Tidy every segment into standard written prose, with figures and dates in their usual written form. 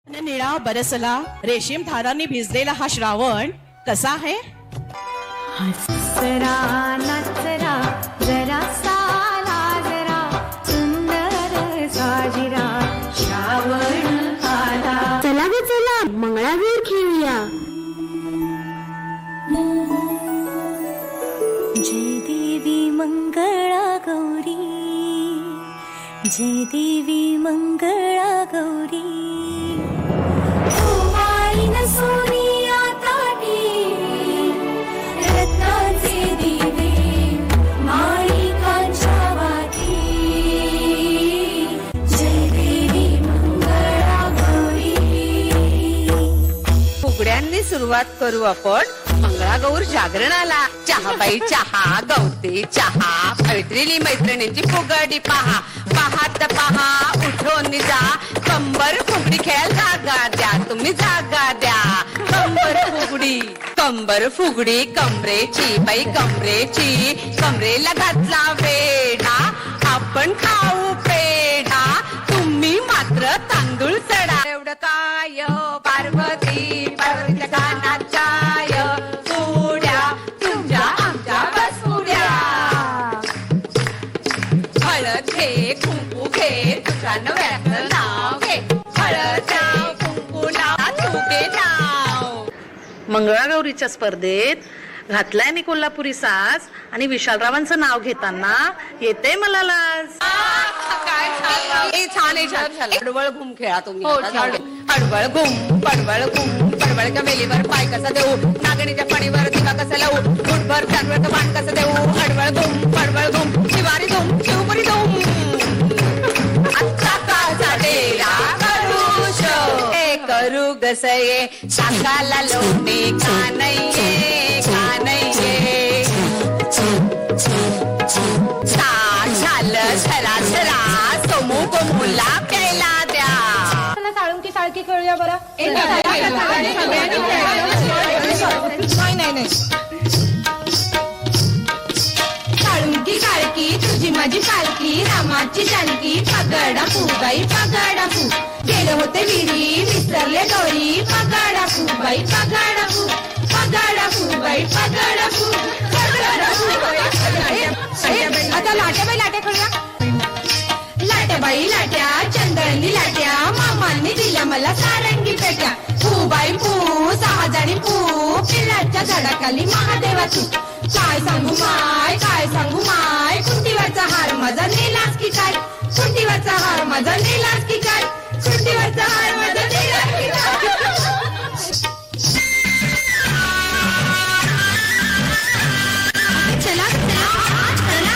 निळा बरसला रेशीम धारांनी भिजलेला हा श्रावण कसा आहे? हसरा नाचरा जरा साला जरा सुंदर साजिरा श्रावण आला. चला ग चला मंगळागौर खेळूया. जय देवी मंगळा गौरी, जय देवी मंगळा गौरी. सोनिया ताटी रत्नाचे दिवे माळिकांच्या वाती. जय देवी मंगळा गौरी. फुगड्यांनी सुरुवात करू आपण मंगळागौर जागरणाला. चहाबाई चहा, गवते चहा, मैत्रिणी मैत्रिणींची फुगडी पहा. पाहात पहा उठून जा, कंबर फुगडी खेळायला जागा द्या, तुम्ही जागा द्या. कंबर फुगडी कमरेची बाई कमरेची, कमरेला घातला वेढा, आपण खाऊ पेढा, तुम्ही मात्र तांदूळ चढा. एवढं काय पार्वती पार्वतीच्या कानात चाय, पुड्या तुमच्या आमच्या बसपुड्या. हळद घे कुंकू घे, तुझ्या नव्याचं नाव घे, हळद नाव कुंकू नाव तू घे नाव. मंगळागौरीच्या स्पर्धेत घातलाय मी कोल्हापुरी साज आणि विशालरावांचं नाव घेताना येते मला लाज. काय छान आहे छान. हडवळ घुम खेळा तुम्ही. हडवळ घुम पडवळ घुम, पडवळच्या वेलीवर पाय कसा देऊ, नागणीच्या फणीवर दिवा कसा लावू, फुटभर जानवर बाण कसं देऊ. हडवळ घुम पडवळ घुम, शिवारी धुम शिवपुरी धुम. आजचा काळचा डेरा करू शो, हे करू गसये शाखाला लोणे कानये कानये. झालं झरा झरा सोमू गोमूला प्यायला द्या. साळुंकी साळकी खेळूया बरं. नाही साळुंकी साळकी तुझी माझी पालकी, रामाची जानकी पगडा फू बाई पगडा फू. गेले होते विहिरी विसरले गौरी, पगडा फू बाई पगडा फू, पगडा फू बाई पगडा फू, पगडा फू. आता लाट्या बाई लाट्या खेळूया. लाट्याबाई लाट्या चंदळणी लाट्या, मामांनी दिल्या मला सारंगी पेट्या. फू बाई फू सहाजाणी फू, पिल्लाच्या झाडाखाली महादेवा तू. काय सांगू माय कुंटीवरचा हार माझा नेलास की काय, कुंटीवरचा हार माझा नेलास की काय, कुंटीवरचा हार माझा नेलास की काय. चला चला चला.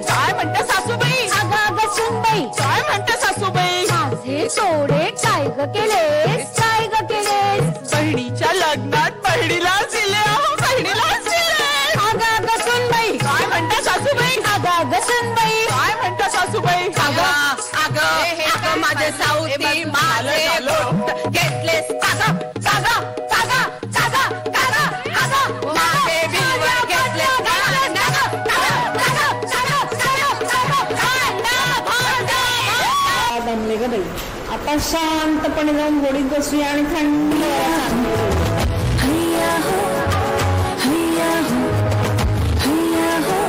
काय म्हणता सासूबाई? काय म्हणता सासूबाई? माझे तोडे काय ग केलेस, काय ग केलेस. बहिणीच्या लग्नात बहिणीलाच दिले, बहिणीलाच दिले. अगं ग सुनबाई. काय म्हणता सासूबाई? अगं ग सुनबाई. काय म्हणता सासूबाई? अगं माझे सावती माझे बोट घेतलेस कागा कागा कागा कागा कागा कागा. माझे बिलवर घेतलेस कागा कागा कागा कागा कागा कागा. दमले ग बाई, आता शांतपणे जाऊन गोडीत बसूया आणि थंड हैया हो हैया हो हैया हो.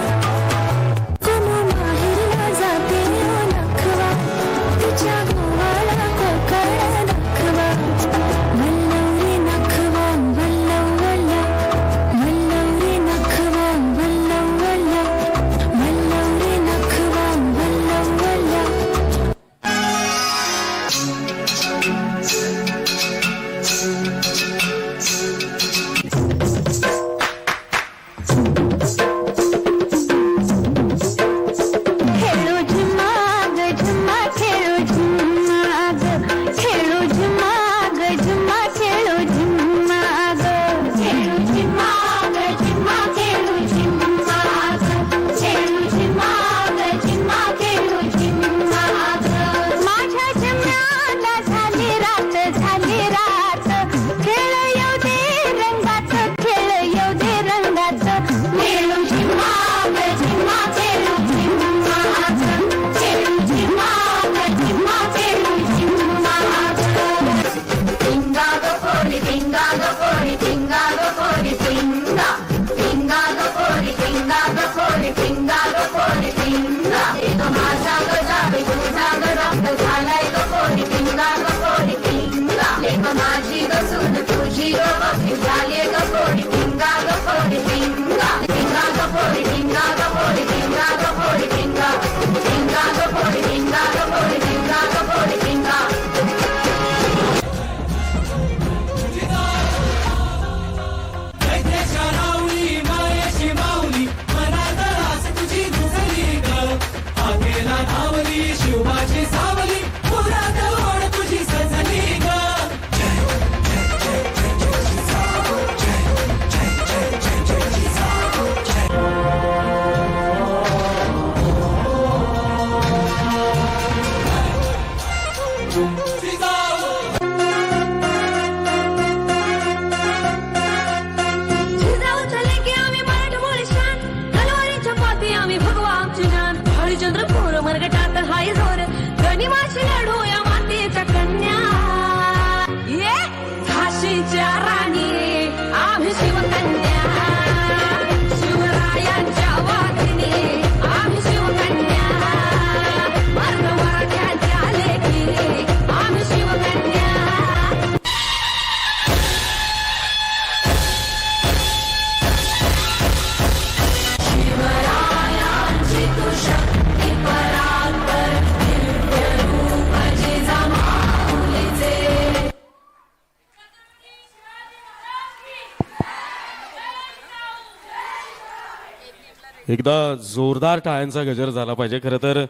एकदा जोरदार टाळ्यांचा गजर झाला पाहिजे. खरं तर